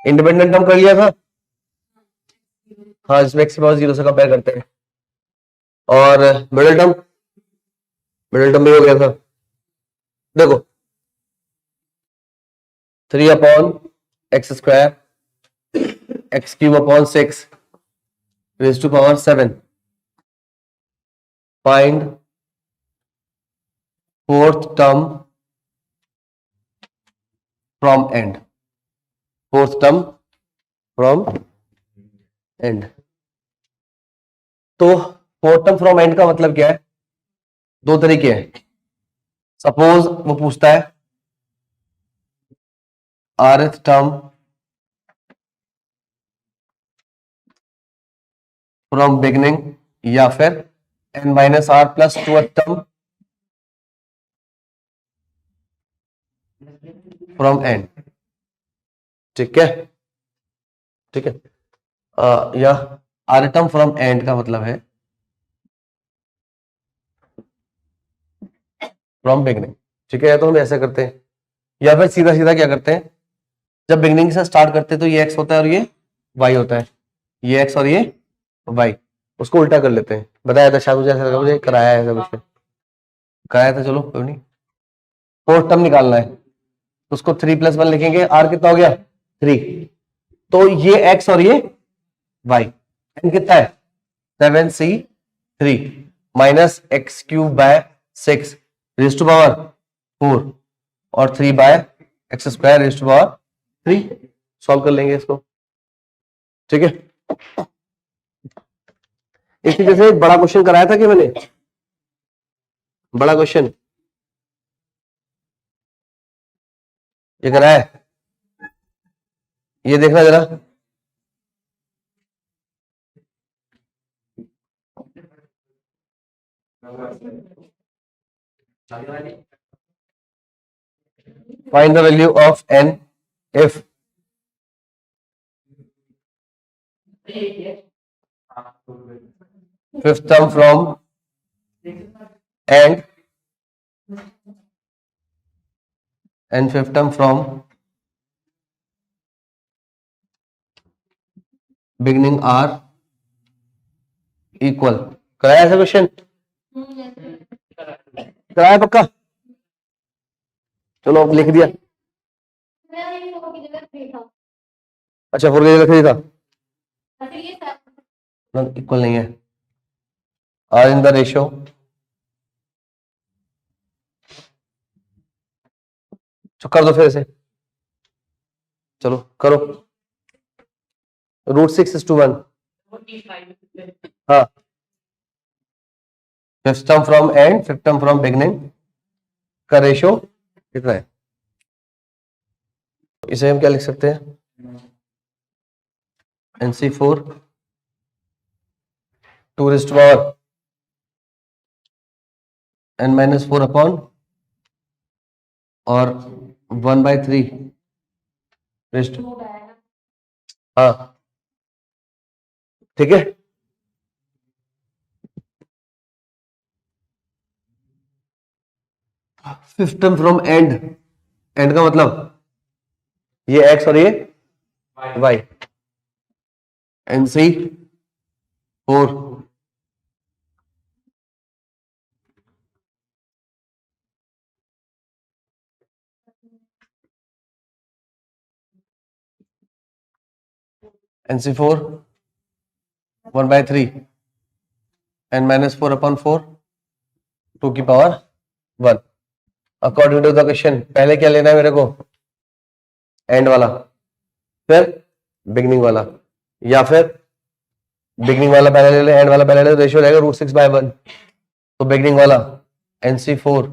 Independent term कर लिया था, हाँ इसमें x की पावर 0 से कंपेयर करते हैं। और मिडिल टर्म भी हो गया था। देखो 3 upon X square X cube upon 6 raise to power 7, find fourth term from end, fourth term from end. तो फोर्थ टर्म फ्रॉम एंड का मतलब क्या है, दो तरीके हैं। सपोज वो पूछता है rth टर्म फ्रॉम बिगनिंग या फिर n minus r plus two term from end. ठीक है, ठीक है। या आर टर्म फ्रॉम एंड का मतलब है फ्रॉम बिगनिंग। ठीक है, या तो हम ऐसा करते हैं या फिर सीधा सीधा क्या करते हैं, जब बिगनिंग से स्टार्ट करते हैं तो ये x होता है और ये y होता है, ये x और ये y, उसको उल्टा कर लेते हैं। बताया था शायद मुझे, ऐसा लगा मुझे कराया है, ऐसा कुछ कराया था। चलो कोई नहीं, फोर्थ टर्म निकालना है तो उसको 3 + 1 लिखेंगे। r कितना हो गया 3, तो ये x और ये y, n कितना है 7c3 minus X cube by 6 raise to power 4 और 3 बाय X square raise to power 3। Solve कर लेंगे इसको। ठीक है, इस तरीके से एक बड़ा क्वेश्चन कराया था कि मैंने, बड़ा क्वेश्चन ये कराया है, ये देखना जरा। Find the value of n if fifth term from and fifth term from beginning are equal। कराया ऐसा क्वेश्चन, कराया पक्का। चलो अब लिख दिया। अच्छा 4 की जगह 3 था, इक्वल नहीं है। आर इन द रेशियो कर दो फिर से, चलो करो। √6:1, हाँ fifth term from and fifth term from beginning का रेशियो कितना है। इसे हम क्या लिख सकते हैं, NC4 2 n-4 अपॉन और 1/3 रेस्ट, हाँ ठीक है। Fifth term from and, and का मतलब ये x और ये y, NC4 1/3 n-4 अपॉन 4 2 की power 1। According to the question पहले क्या लेना है मेरे को, एंड वाला फिर बिगनिंग वाला, या फिर बिगनिंग वाला पहले ले ले एंड वाला पहले ले ले, रेशियो रहेगा √6/1। तो बिगनिंग वाला NC4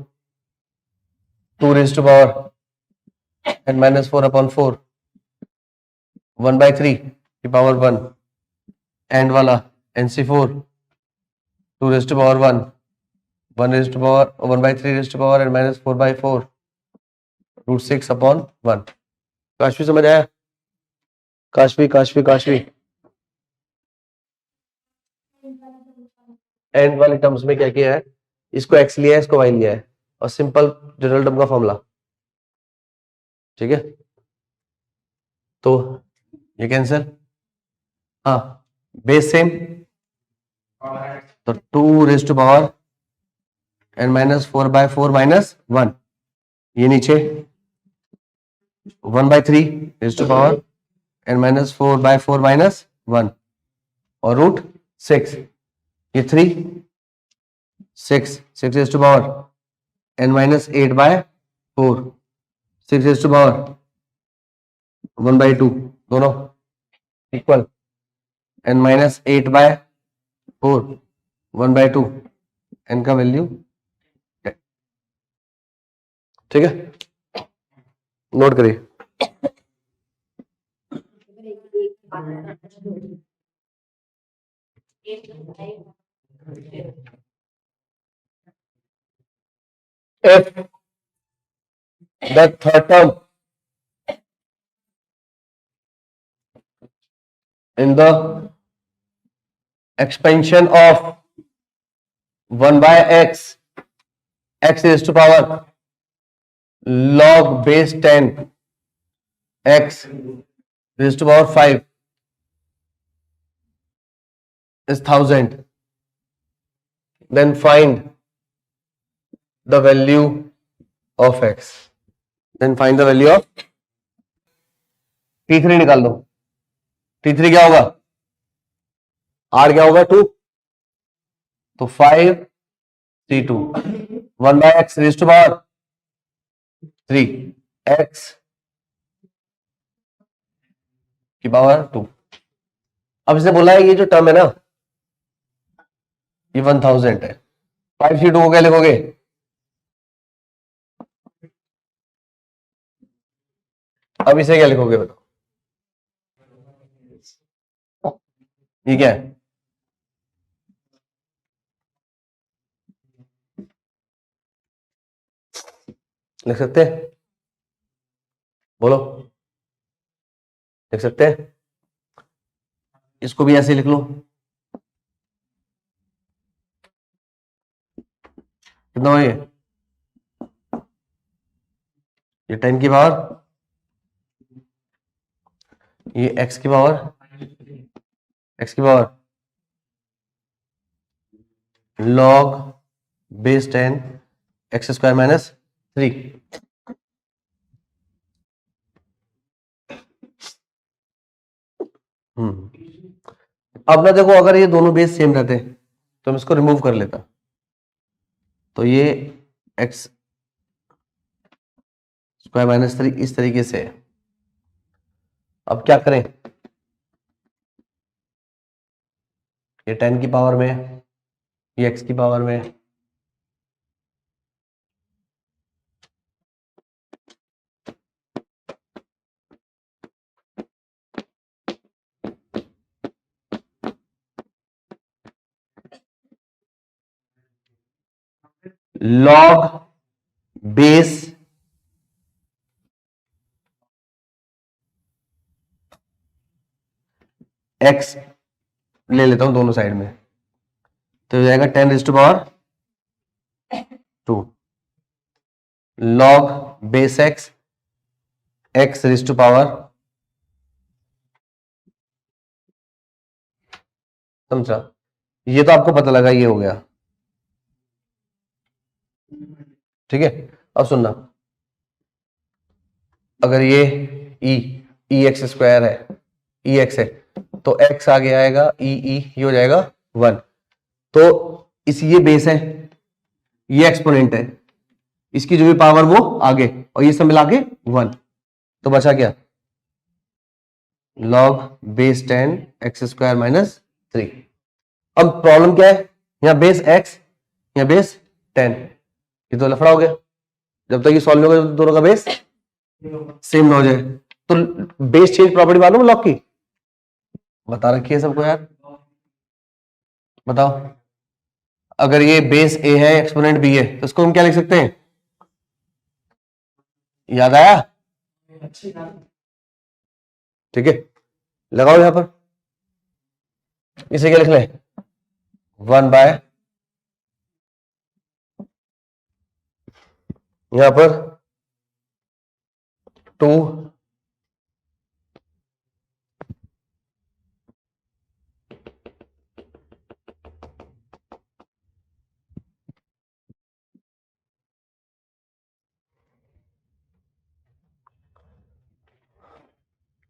2 n-4 अपॉन 4 1/3 की पावर 1, एंड वाला NC4 2 1 1/3 n-4/4 √6 अपॉन 1। काशवी समझ आया, काशवी काशवी काशवी। एंड वाले टर्म्स में क्या किया है, इसको x लिया है इसको y लिया है और सिंपल जनरल टर्म का फॉर्मूला। ठीक है, तो ये कैंसिल, हाँ बेस सेम, तो 2 raise to power n minus 4/4 minus 1, ये नीचे 1/3 raise to power n minus 4/4 minus 1 और √6, ये 3 6 raise to power n minus 8/4 6 raise to power 1/2, दोनों इक्वल n माइनस 8/4 1/2, n का वैल्यू 10, ठीक है, नोट करिए। If the third term in the expansion of 1/x x raised to power log base 10 x raised to power 5 is 1000, then find the value of x, then find the value of t3 निकाल दो। t3 क्या होगा, r क्या होगा 2, तो 5 c2 1/x raised to power 3 x की power 2। अब इसने बोला है ये जो टर्म है ना ये 1000 है, 5c2 को क्या लिखोगे, अब इसे क्या लिखोगे बताओ, ये क्या है, लिख सकते हैं, बोलो लिख सकते हैं, इसको भी ऐसे लिख लो, कितना हो ये 10 की पावर, ये x की power log base 10 x square minus 3, अब ना देखो अगर ये दोनों बेस सेम रहते तो हम इसको रिमूव कर लेता, तो ये x स्क्वायर माइनस 3 इस तरीके से है। अब क्या करें, ये 10 की पावर में, ये x की पावर में, log बेस x ले लेता हूं दोनों साइड में, तो हो जाएगा 10 raise to power 2 log base x x raise to power, समझा, ये तो आपको पता लगा, ये हो गया, ठीक है। अब सुनना, अगर ये ई एक्स स्क्वायर है, ई एक्स है, तो एक्स आगे आएगा ये हो जाएगा 1, तो इस ये बेस है, ये एक्सपोनेंट है, इसकी जो भी पावर वो आगे, और ये सब मिला के 1, तो बचा क्या, log base 10 x square minus 3। अब प्रॉब्लम क्या है, यहां बेस x, यहां बेस 10, ये तो लफड़ा हो गया, जब तक ये सॉल्व होगा तो दोनों का बेस सेम ना हो जाए। तो बेस चेंज प्रॉपर्टी मालूम लॉग की, बता रखी है सबको यार, बताओ, अगर ये बेस a है एक्सपोनेंट b है तो इसको हम क्या लिख सकते हैं, याद आया, ठीक है, लगाओ यहां पर, इसे क्या लिख ले, 1 बाय, यहां पर 2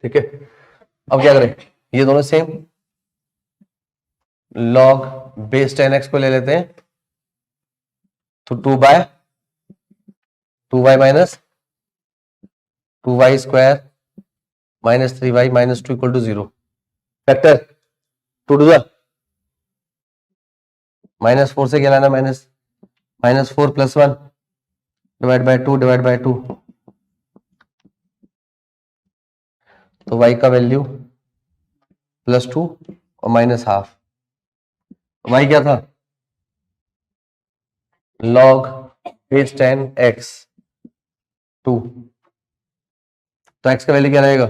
ठीक है, अब क्या करें, ये दोनों सेम, लॉग बेस 10x को ले लेते हैं, तो 2y minus 2y square minus 3y minus 2 equal to 0, factor 2 to the -4 से क्या लाना, -4 plus 1 divide by 2 divide by 2, तो y का वैल्यू +2 और -12, y क्या था, log बेस 10x 2, तो x का वैल्यू क्या रहेगा,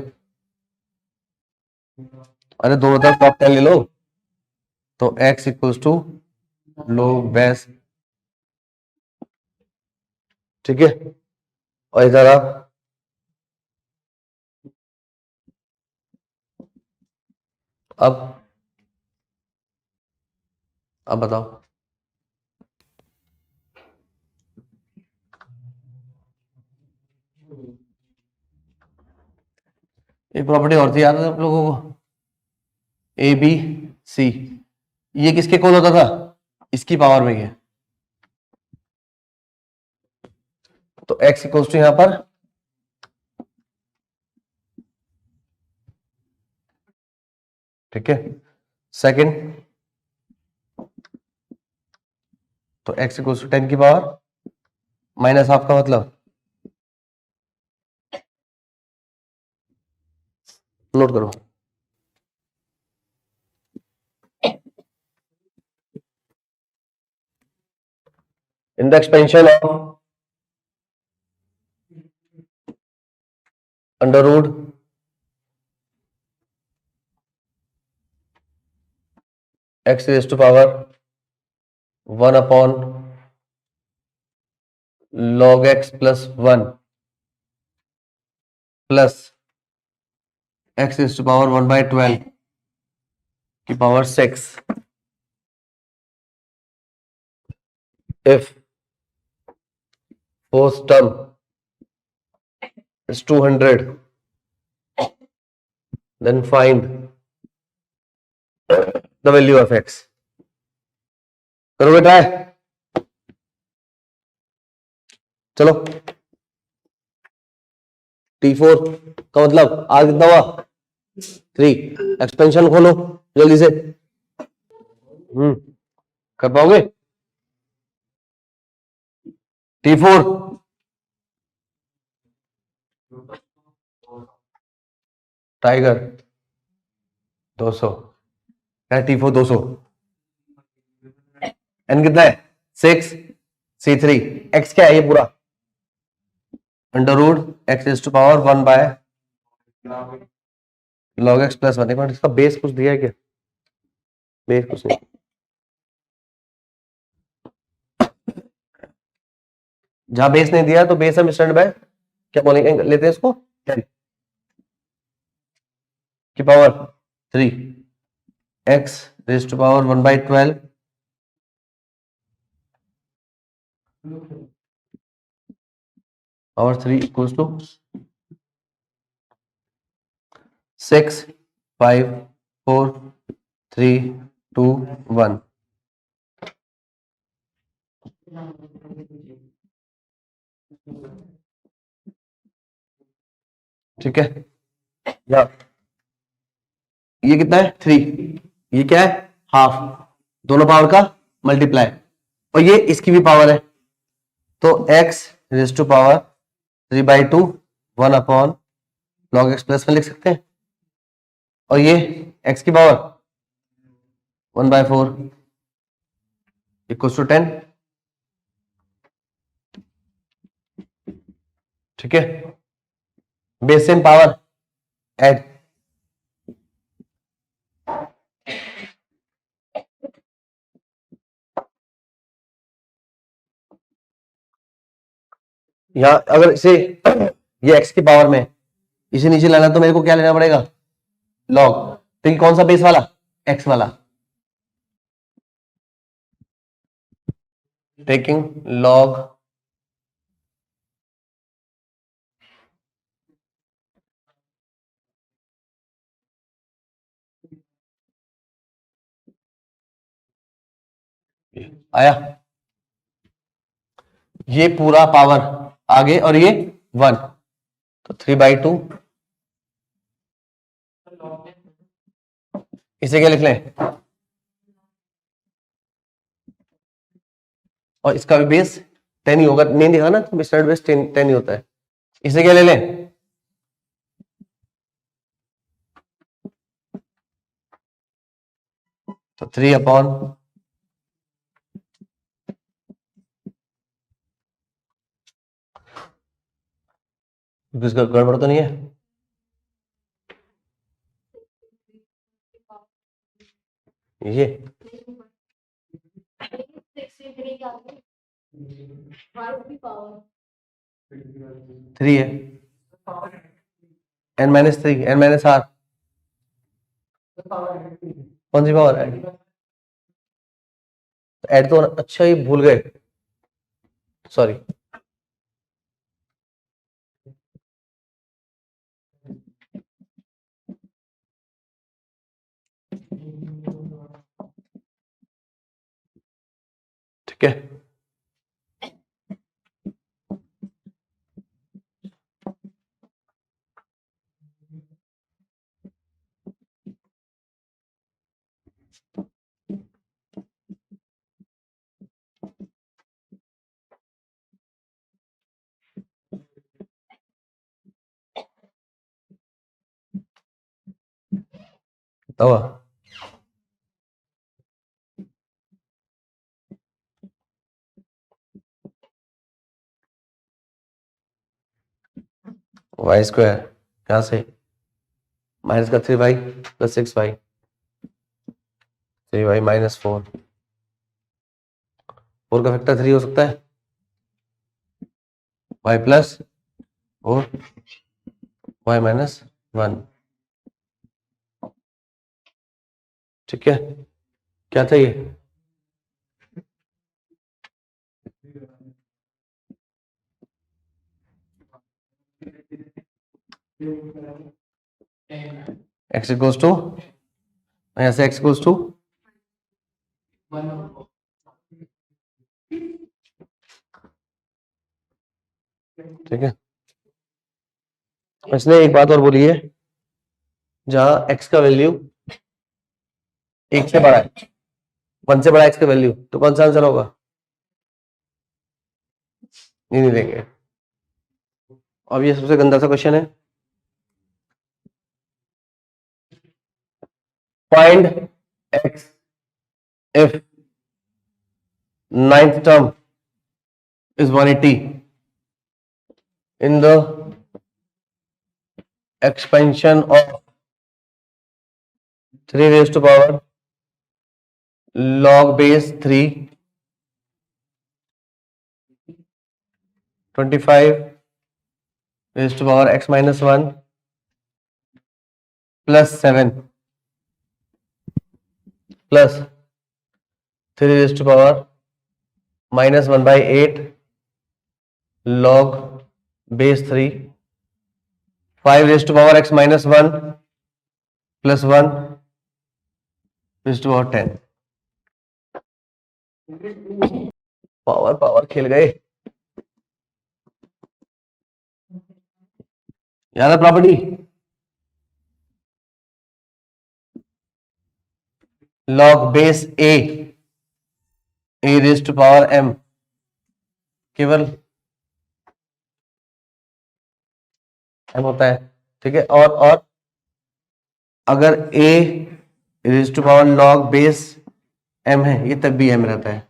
अरे दोनों तरफ टॉप 10 ले लो, तो x equals to log base, ठीक है, और इधर आप अब बताओ, एक प्रॉपर्टी और थी याद है आप लोगों को, ए बी सी, ये किसके इक्वल होता था, इसकी पावर में है, तो x इक्वल्स टू यहां पर ठीक है, सेकंड, तो x इक्वल्स टू 10 की पावर -12 का मतलब, नोट करो, in the expansion of under root x raise to power 1 upon log x plus 1 plus x raise to power 1/12 की power 6, if fourth term is 200, then find the value of x, करोगे try, चलो, T4 का मतलब आज कितना हुआ 3, expansion खोलो जल्दी से, कर पाओगे, T4 टाइगर 200, क्या T4 200, एन कितना है 6, C3, x क्या है ये पूरा, under root x raise to power 1 by log x plus 1, एक मिनट, इसका बेस कुछ दिया है क्या, बेस कुछ नहीं, जहां बेस नहीं दिया तो बेस हम स्टैंड बाय क्या बोलेंगे, लेते हैं इसको 10 की power 3, x raise to power 1/12 power 3 equals to 6 5 4 3 2 1, ठीक है, या ये कितना है 3, ये क्या है हाफ, दोनों पावर का मल्टीप्लाई, और ये इसकी भी पावर है, तो x raise to power 3/2 1 upon log x plus 1 लिख सकते हैं, और ये x की पावर 1/4 इक्वल्स टू 10, ठीक है, बेस सेम पावर ऐड, यहां अगर इसे ये x की पावर में इसे नीचे लाना तो मेरे को क्या लेना पड़ेगा log, तो ये कौन सा बेस वाला x वाला, टेकिंग log आया, ये पूरा पावर आगे और ये 1, तो 3/2। इसे क्या लिख लें, और इसका भी बेस 10 ही होगा, नहीं दिखा ना, तो स्टैंडर्ड बेस 10 ही होता है। इसे क्या ले लें, तो 3/, इसका गड़बड़ तो नहीं है, ये 3 है, n-3 n-r, कौन सी पावर ऐड, ऐड तो अच्छा ही भूल गए, सॉरी। ठीक है, तो y² यहां से माइनस का 3y plus 6y, 3y minus 4, 4 का फैक्टर 3 हो सकता है, y प्लस 4 y माइनस 1। ठीक है, क्या चाहिए, x इक्वल्स टू, यहां से x इक्वल्स टू, ठीक है। इसने एक बात और बोली है, जहां x का वैल्यू 1 से बड़ा है, 1 से बड़ा x का वैल्यू, तो कौन सा आंसर होगा, नहीं देंगे। अब ये सबसे गंदा सा क्वेश्चन है, find x if ninth term is 180 in the expansion of 3 raised to power log base 3 25 raised to power x minus 1 plus 7 plus 3 raised to power minus 1/8 log base 3 5 raised to power x minus 1 plus 1 raised to power 10। Power power खेल गए, याद है property, log base a raised to power m, केवल m होता है, ठीक है। और अगर a raised to power log base m है, ये तब भी m रहता है,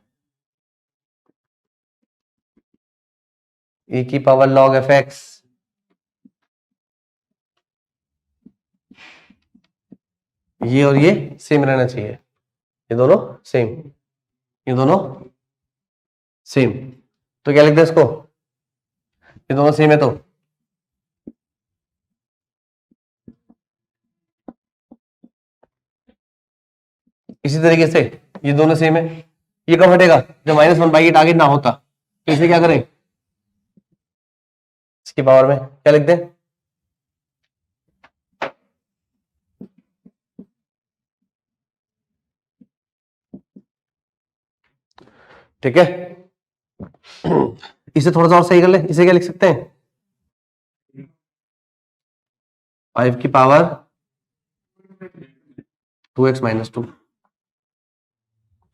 a की पावर log fx, ये और ये सेम रहना चाहिए, ये दोनों सेम, ये दोनों सेम, तो क्या लिखते हैं इसको, ये दोनों सेम है, तो इसी तरीके से ये दोनों सेम है, ये कब हटेगा, जब -1/8 आगे ना होता, तो इसे क्या करें, इसकी पावर में क्या लिख दें, ठीक है, इसे थोड़ा सा और सही कर ले, इसे क्या लिख सकते हैं, 5 की पावर 2x माइनस 2।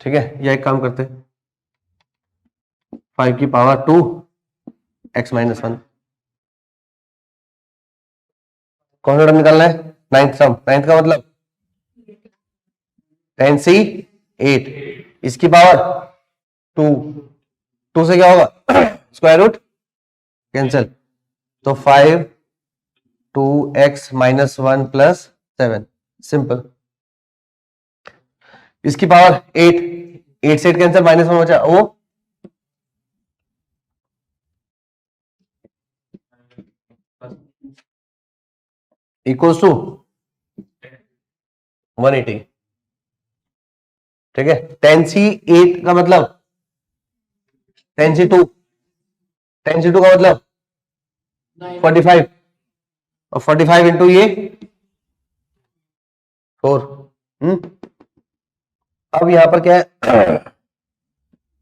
ठीक है, या एक काम करते हैं, 5 की पावर 2 x माइनस 1। कौन सा टर्म निकालना है, नाइन्थ टर्म। नाइन्थ का मतलब 10c 8, इसकी पावर 2, 2 से क्या होगा स्क्वायर रूट कैंसिल, तो 5 2x माइनस 1 प्लस 7, सिंपल। इसकी पावर 8, 8 से 8 कैंसिल, माइनस 1 बचा, वो इक्वल्स टू 180। ठीक है, 10c 8 का मतलब 10c 2, 10c 2 का मतलब 45, और 45 इंटू ये 4। अब यहां पर क्या है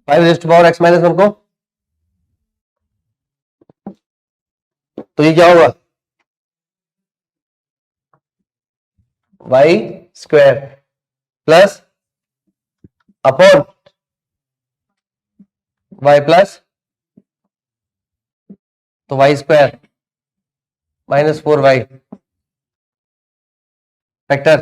5 raise to power x minus 1 को, तो ये क्या होगा y square plus upon y plus, तो y square minus 4y factor,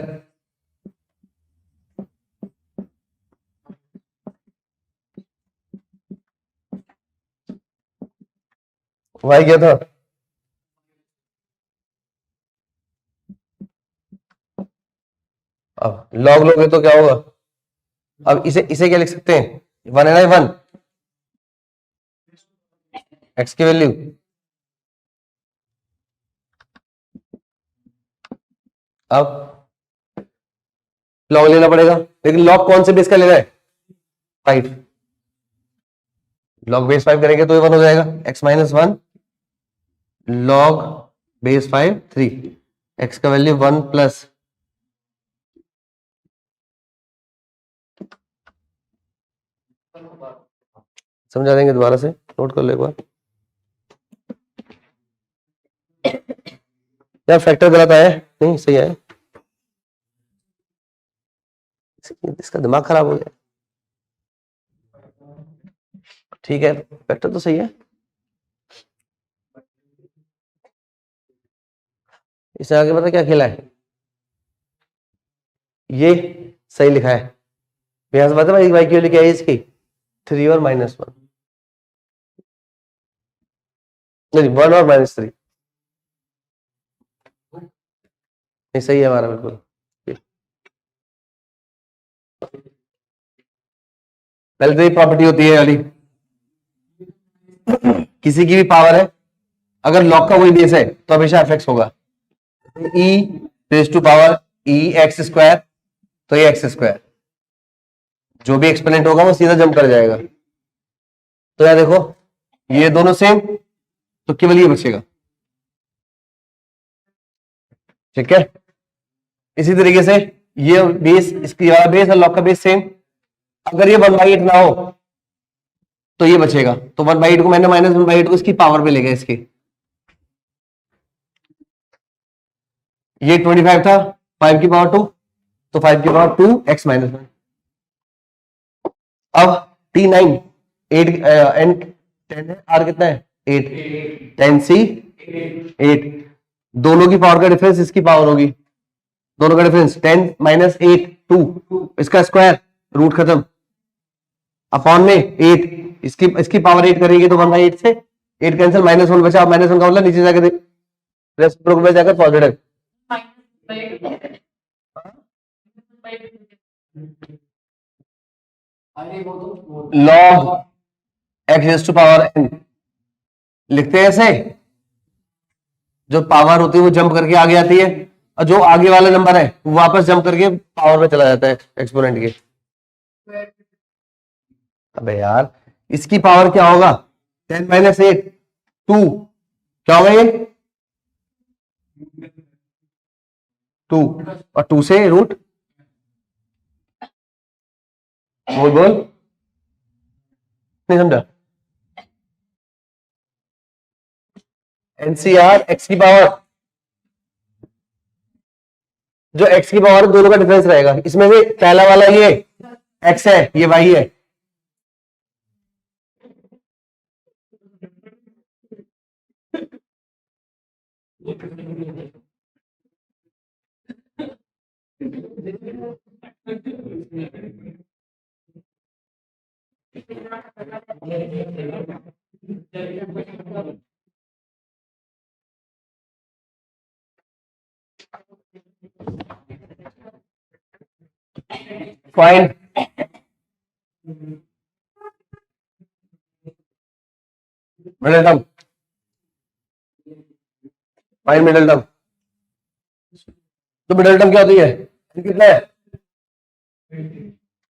y क्या था, अब log लोगे तो क्या होगा, अब इसे इसे क्या लिख सकते हैं, 1 है ना, 1 x की वैल्यू, अब log लेना पड़ेगा, लेकिन log कौन से बेस का लेना है, 5, log बेस 5 करेंगे तो ये 1 हो जाएगा, x minus 1 log base 5 3, x का वैल्यू 1 प्लस, समझा देंगे दोबारा से, नोट कर लो एक बार। यार फैक्टर गलत आया, नहीं सही आया, इसका दिमाग खराब हो गया। ठीक है, फैक्टर तो सही है, इससे आगे पता क्या खेला है, ये सही लिखा है, यहां से पता है भाई क्यों लिखा है इसकी 3 और माइनस 1, नहीं 1 और माइनस 3, नहीं सही है हमारा बिल्कुल। पहले तो ये प्रॉपर्टी होती है वाली, किसी की भी पावर है, अगर लॉग का कोई बेस है तो हमेशा एफ होगा, e raise to power e x square, तो ये एक्स स्क्वायर, जो भी एक्सपोनेंट होगा वो सीधा जंप कर जाएगा, तो यार देखो ये दोनों सेम, तो केवल ये बचेगा। ठीक है, इसी तरीके से ये बेस, इसकी वाला बेस और लॉग का बेस सेम, अगर ये 1/8 ना हो तो ये बचेगा, तो 1/8 को मैंने माइनस 1/8 को इसकी पावर पे ले गया, इसकी ये 25 था, 5 की पावर 2, तो 5 की पावर 2 x माइनस 1। अब T9 8 एंड 10 है, R कितना है 8, 10c 8, दोनों की पावर का डिफरेंस इसकी पावर होगी, दोनों का डिफरेंस 10 माइनस 8 2, इसका स्क्वायर रूट खत्म, अपॉन में 8, इसकी इसकी पावर 8 करेंगे तो 1/8 से 8 कैंसिल, माइनस 1 बचा, माइनस 1 का मतलब नीचे जाकर रेसिप्रोकल में जाकर positive, log x raise to power n लिखते हैं ऐसे, जो पावर होती है वो जंप करके आगे आती है, और जो आगे वाला नंबर है वो वापस जंप करके पावर में चला जाता है एक्सपोनेंट के। अबे यार इसकी पावर क्या होगा 10 माइनस 8 2, क्या होगा ये 2, और 2 से रूट, बोल बोल नहीं समझा? एनसीआर एक्स की पावर, जो एक्स की पावर दोनों का डिफरेंस रहेगा, इसमें से पहला वाला ये एक्स है, ये वाई है। Find middle term, find middle term. तो मिडिल टर्म क्या होती है? कितना है?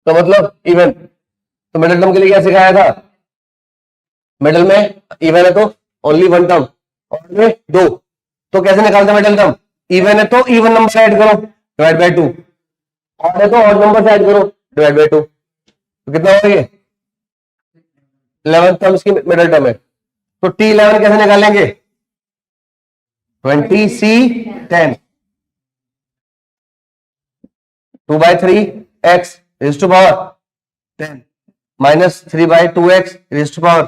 तो मतलब इवन। तो मिडिल टर्म के लिए क्या सिखाया था? मिडिल में इवन है तो ओनली वन टर्म, और में दो। तो कैसे निकालते मिडिल टर्म? इवन है तो इवन नंबर से ऐड करो, डिवाइड बाय 2। ऑड है तो ऑड नंबर से ऐड करो, डिवाइड बाय 2। तो कितना हो गया? 11th टर्म इसकी मिडिल टर्म है। तो T11 कैसे निकालेंगे? 20C10 2/3x raised to power 10 minus 3/2x raised to power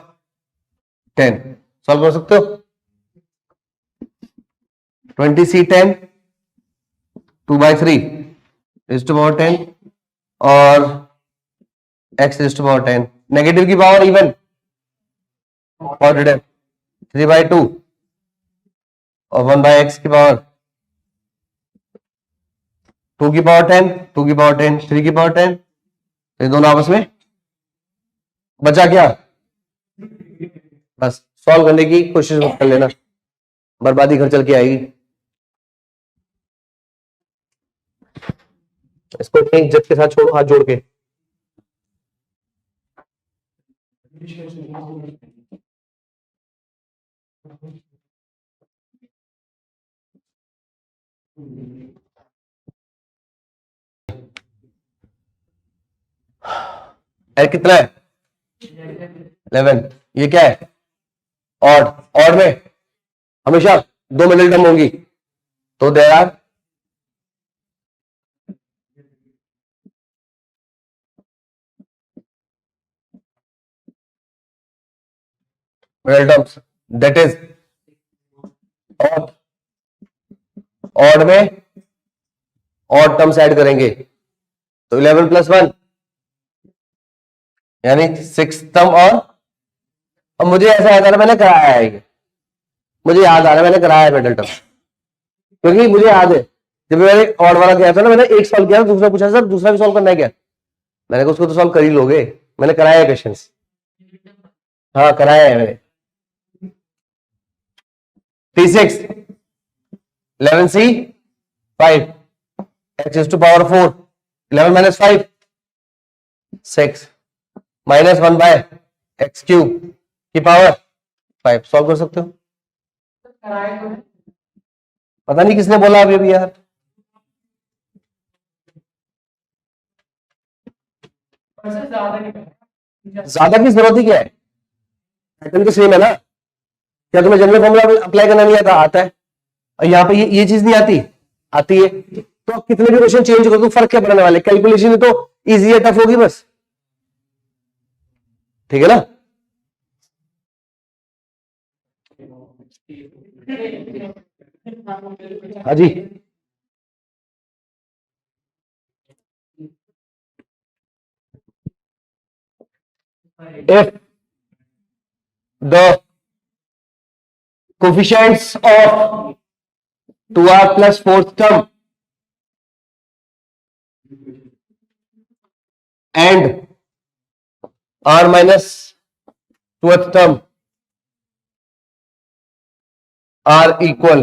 10। Solve कर सकते हो? 20C10 2/3 raised to power 10 और x raised to power 10। Negative की पावर इवन, पॉजिटिव 3/2 और 1/x की पावर 2 की पावर 10, 2 की पावर 10, 3 की पावर 10। तो ये दोनों आपस में बचा क्या? बस सॉल्व करने की कोशिश मत कर लेना, बर्बादी घर चल के आएगी। इसको अपनी इज्जत के साथ छोड़ो, हाथ जोड़ के। कितना है? 11। ये क्या है? ऑड। ऑड में हमेशा दो मिडिल टर्म होंगी, तो there are middle terms, that is odd. Odd में ऑड टर्म्स ऐड करेंगे, तो 11 + 1 यानी 6 टर्म। और अब मुझे ऐसा याद आ रहा मैंने कराया है, ये मुझे याद आ रहा है मैंने कराया है मिडिल टर्म, क्योंकि मुझे याद है जब मैंने ऑड वाला किया था ना, मैंने एक सॉल्व किया, दूसरा पूछा सर दूसरा भी सॉल्व करना है क्या? मैंने कहा उसको तो सॉल्व कर ही लोगे, मैंने कराया है क्वेश्चंस। हाँ कराया है मैंने। T6 11C 5 x raised to power 4 11 - 5 6 -1/x³ की पावर 5। सॉल्व कर सकते हो? पता नहीं किसने बोला अभी यार। ज्यादा की जरूरत ही क्या है? पैटर्न तो सेम है ना। क्या तुम्हें जनरल फॉर्मूला अप्लाई करना नहीं आता? आता है। और यहाँ पे ये चीज नहीं आती? आती है। तो कितने भी क्वेश्चन चेंज करो तो फर्क क्या पड़ने वाले? कैलकुलेशन तो इजी है, टफ होगी बस, ठीक है ना? हाँ जी। If the coefficients of 2r plus 4th term and r minus 12th term are equal,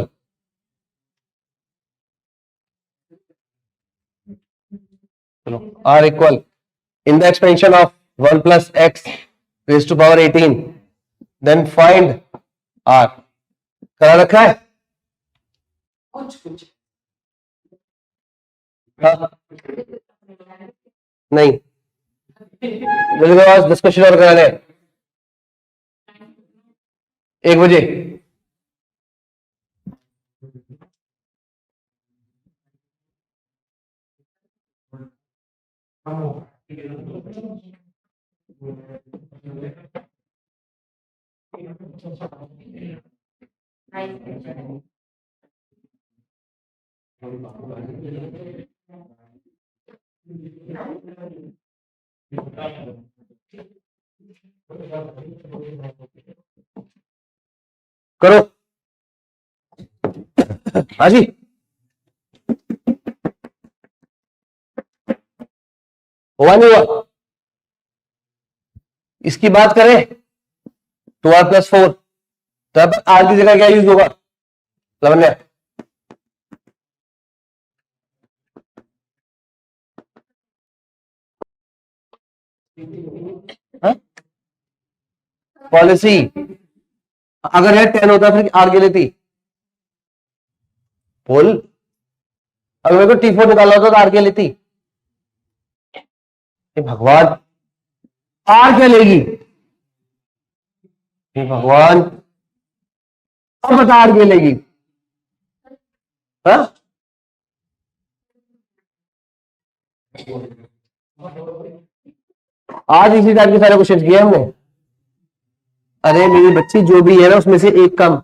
in the expansion of 1 plus x raised to power 18, then find r। करा रखा है? कुछ हाँ नहीं, मेरे पास 10 क्वेश्चन और कराने हैं। 1 बजे। करो। हाँ जी, हुआ नहीं हुआ? इसकी बात करें 2r+4, तो अब आर की जगह क्या यूज होगा? लावण्य, पॉलिसी अगर है 10 होता फिर आर के लेती बोल। अगर मेरे को T4 निकालना होता तो आर के लेती। हे भगवान, आर क्या लेगी? हे भगवान, अब बता आर क्या लेगी? हाँ? आज इसी टाइप के सारे क्वेश्चन किए हमने। अरे मेरी बच्ची, जो भी है ना उसमें से एक कम,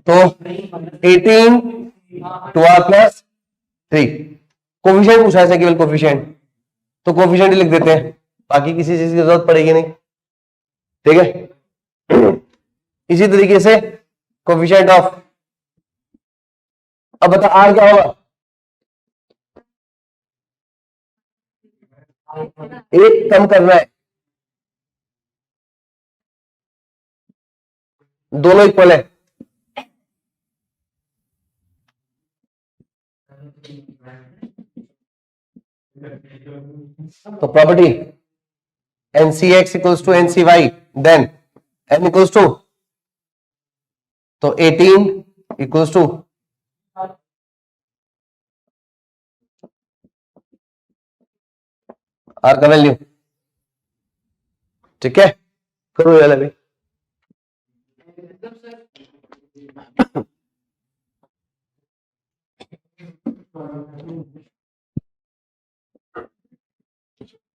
तो 18 2r+3 कोफिशिएंट पूछा है केवल, कोफिशिएंट, तो कोफिशिएंट लिख देते हैं, बाकी किसी चीज की जरूरत पड़ेगी नहीं। ठीक है। इसी तरीके से कोफिशिएंट ऑफ, अब बता आर क्या होगा? एक कम करना है, दोनों इक्वल है। तो property NCX equals to NCY, then N equals to, तो 18 इक्वल्स टू आर का वैल्यू। ठीक है, करो ये वाला भी।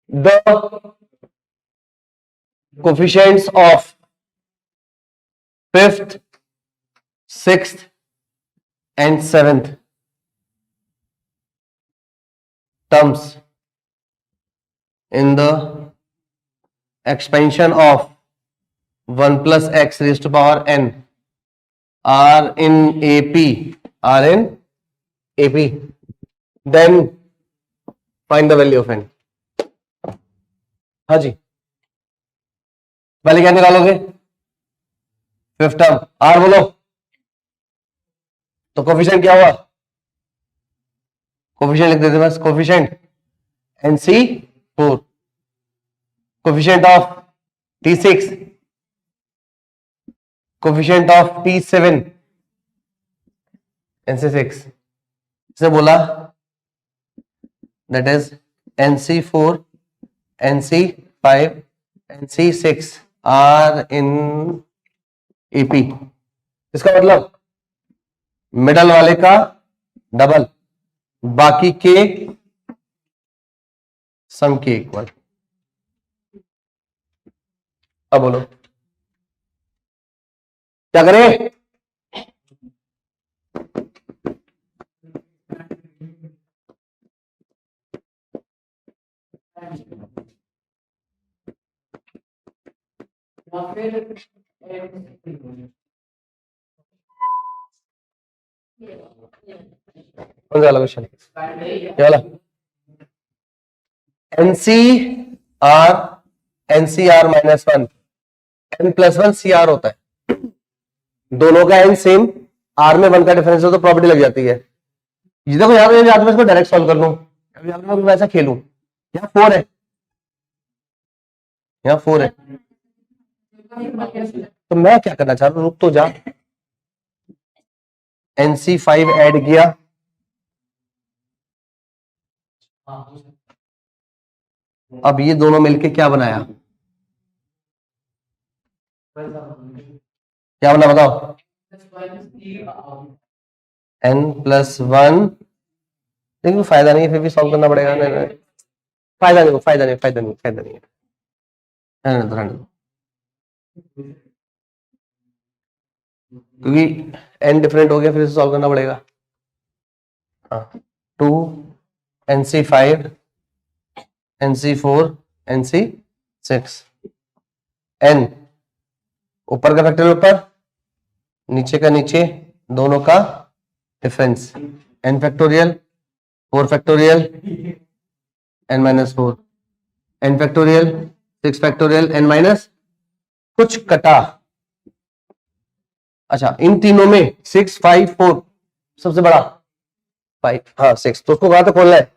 The coefficients of 5th, 6th and 7th terms in the expansion of 1 plus x raised to power n are in AP, then find the value of n। हाँ जी, पहले क्या निकालोगे? 5th टर्म, आर बोलो, तो कोफिशिएंट क्या हुआ? Coefficient लिख देते बस, coefficient NC4, coefficient of T6, coefficient of T7 NC6 से बोला, that is NC4 NC5 NC6 are in AP। इसका मतलब मिडल वाले का डबल, बाकी के सम के इक्वल। अब बोलो क्या करें? कौन सा वाला क्वेश्चन? ये वाला NCR -1 N+1 CR होता है, दोनों का N सेम, R में 1 का डिफरेंस हो तो प्रॉपर्टी लग जाती है। ये देखो यहाँ पे मैं इसको डायरेक्ट सॉल्व कर लूं, मैं वैसा खेलूं, यहाँ 4 है, यहाँ 4 है, तो मैं क्या करना चाह रहा हूं, रुक तो जा। NC5 ऐड किया, अब ये दोनों मिलके क्या बनाया? क्या बोला बताओ? n+1, लेकिन फायदा नहीं है, फिर भी सॉल्व करना पड़ेगा। नहीं नहीं, फायदा नहीं, फायदा नहीं, फायदा नहीं, फायदा नहीं है। रहने दो। क्योंकि n डिफरेंट हो गया, फिर से सॉल्व करना पड़ेगा। हाँ, 2 NC5 NC4 NC6 n, ऊपर का फैक्टोरियल ऊपर, नीचे का नीचे, दोनों का difference, n factorial 4 factorial n-4, n factorial 6 factorial n- कुछ कटा। अच्छा, इन तीनों में 6 5 4 सबसे बड़ा 5, हाँ 6, तो उसको कहां तक खोलना है?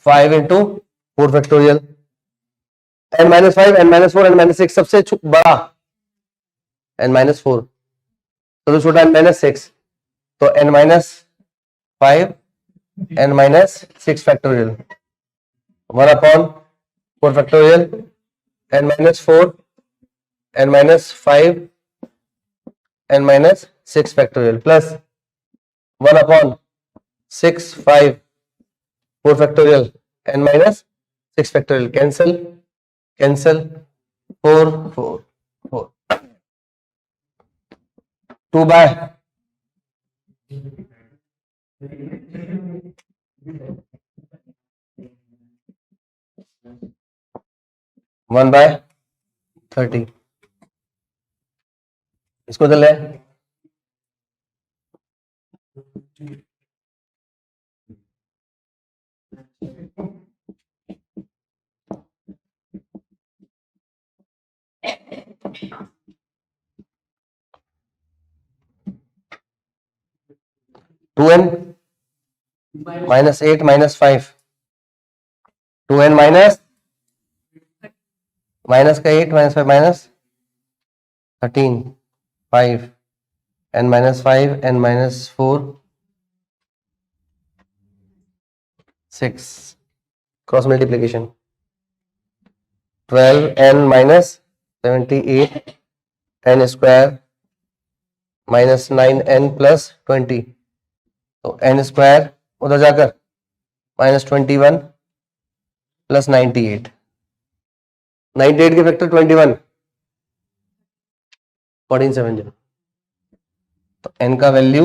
5 × 4 फैक्टोरियल n-5 n-4 n-6 सबसे बड़ा n-4, सबसे छोटा n-6, तो n-5 n-6 factorial 1/4 factorial n-4 n-5 n-6 factorial plus 1/6 5 4 factorial n-6 factorial, cancel cancel, 4 4 4, 2/1/4 1/30, इसको तो ले 2n -8 -5, 2n माइनस का 8 -5 -13 5 n-5 n-4 6, cross multiplication 12n-78 n square -9n + 20, तो n स्क्वायर उधर जाकर -21 + 98, 98 के फैक्टर 21 1470, तो n का वैल्यू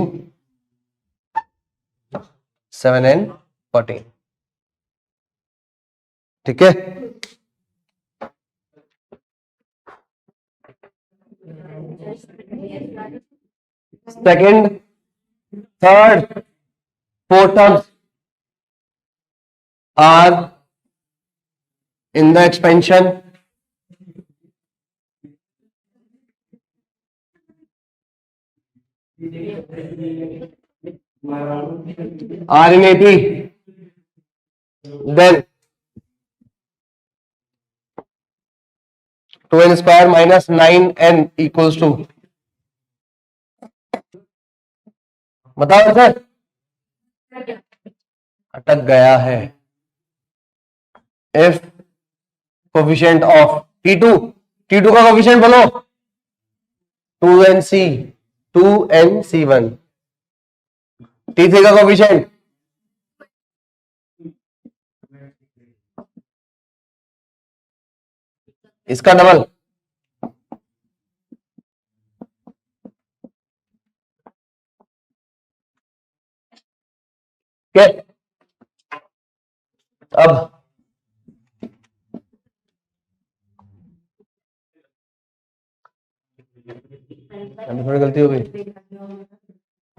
7n 14, ठीक है। Second third fourth terms are in the expansion are in AP, then 2n square minus 9n equals to, बताओ sir, अटक गया है। if coefficient of T2 का कोफिशिएंट बोलो 2nc1, T3 का कोफिशिएंट इसका डबल, क्या अब थोड़ी गलती हो गई।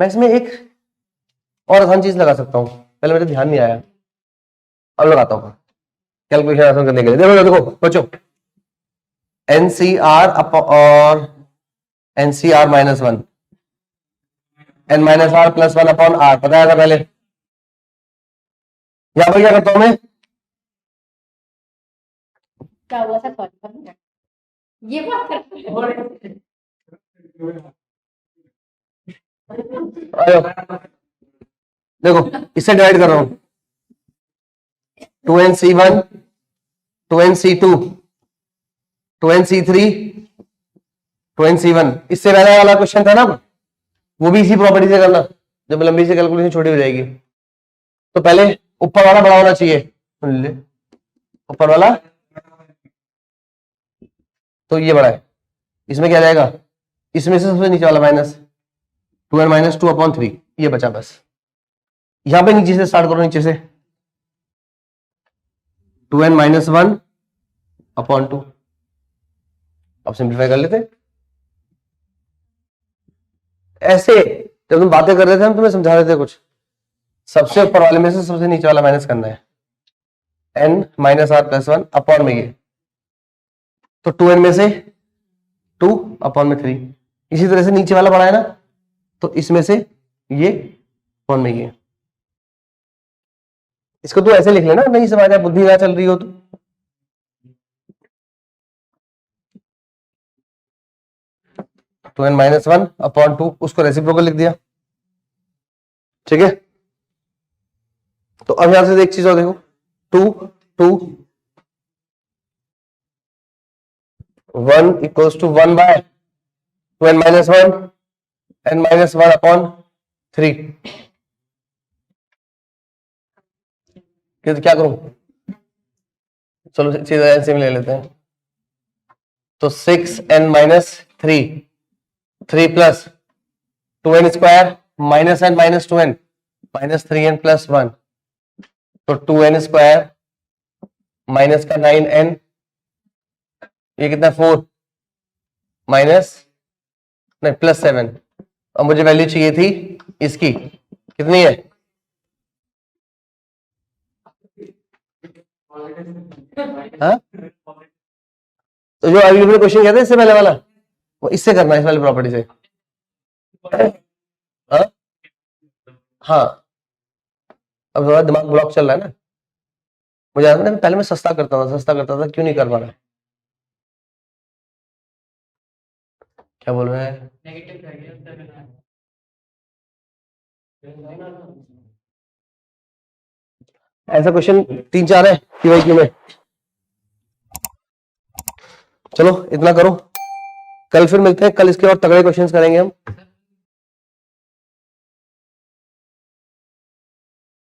मैं इसमें एक और आसान चीज लगा सकता हूं, पहले मेरे ध्यान नहीं आया, अब लगाता हूं कैलकुलेशन आसान करने के लिए। देखो देखो बच्चों, NCR और NCR -1 n-r + 1/r बताया था पहले। यहां पर क्या करता हूं मैं, क्या हुआ सर, ये बात करते हैं। देखो इससे डिवाइड कर रहा हूं, 2nc1 2nc2 2nc3 2nc1, इससे पहले वाला क्वेश्चन था ना, वो भी इसी प्रॉपर्टी से करना, जब लंबी से कैलकुलेशन छोटी हो जाएगी। तो पहले ऊपर वाला बड़ा होना चाहिए, सुन ले, ऊपर वाला तो ये बड़ा है, इसमें क्या जाएगा, इसमें से सबसे नीचे वाला माइनस 2n माइनस 2/3, ये बचा बस। यहां पे नीचे से स्टार्ट करो, नीचे से 2n माइनस 1/2। अब सिंप्लीफाई कर लेते हैं। ऐसे जब तुम बातें कर रहे थे हम तुम्हें समझा रहे थे कुछ, सबसे ऊपर वाले में से सबसे नीचे वाला माइनस करना है, n minus r plus 1 upon में ये, तो 2n में से 2/3। इसी तरह से नीचे वाला बड़ा है ना, तो इसमें से ये अपॉन में ये। इसको तो ऐसे लिख लेना, नहीं समझ आया, बुद्धि ना चल रही हो तो। तो n माइनस 1/2, उसको रेसिप्रोकल लिख दिया, ठीक है। तो अब यहां से एक चीज और देखो, 2 1 equals to 1/2n minus 1 n minus 1/3। तो क्या करूं, चलो सीधा एलसीएम ले लेते हैं। तो 6n minus 3 plus 2n square minus n minus 2n minus 3n plus 1, तो 2n स्क्वायर माइनस का 9n, ये कितना 4 माइनस नहीं प्लस 7। अब मुझे वैल्यू चाहिए थी इसकी, कितनी है, हाँ? तो जो अभी अपने क्वेश्चन कहते हैं इससे पहले वाला, वो इससे करना है, इस वाली प्रॉपर्टी से। हाँ हाँ, अब थोड़ा दिमाग ब्लॉक चल रहा है ना, मुझे आता है पहले मैं सस्ता करता था, क्यों नहीं कर पा रहा, क्या बोल रहे हैं, ऐसा क्वेश्चन 3-4 है पीवाईक्यू में। चलो इतना करो, कल फिर मिलते हैं, कल इसके और तगड़े क्वेश्चंस करेंगे हम।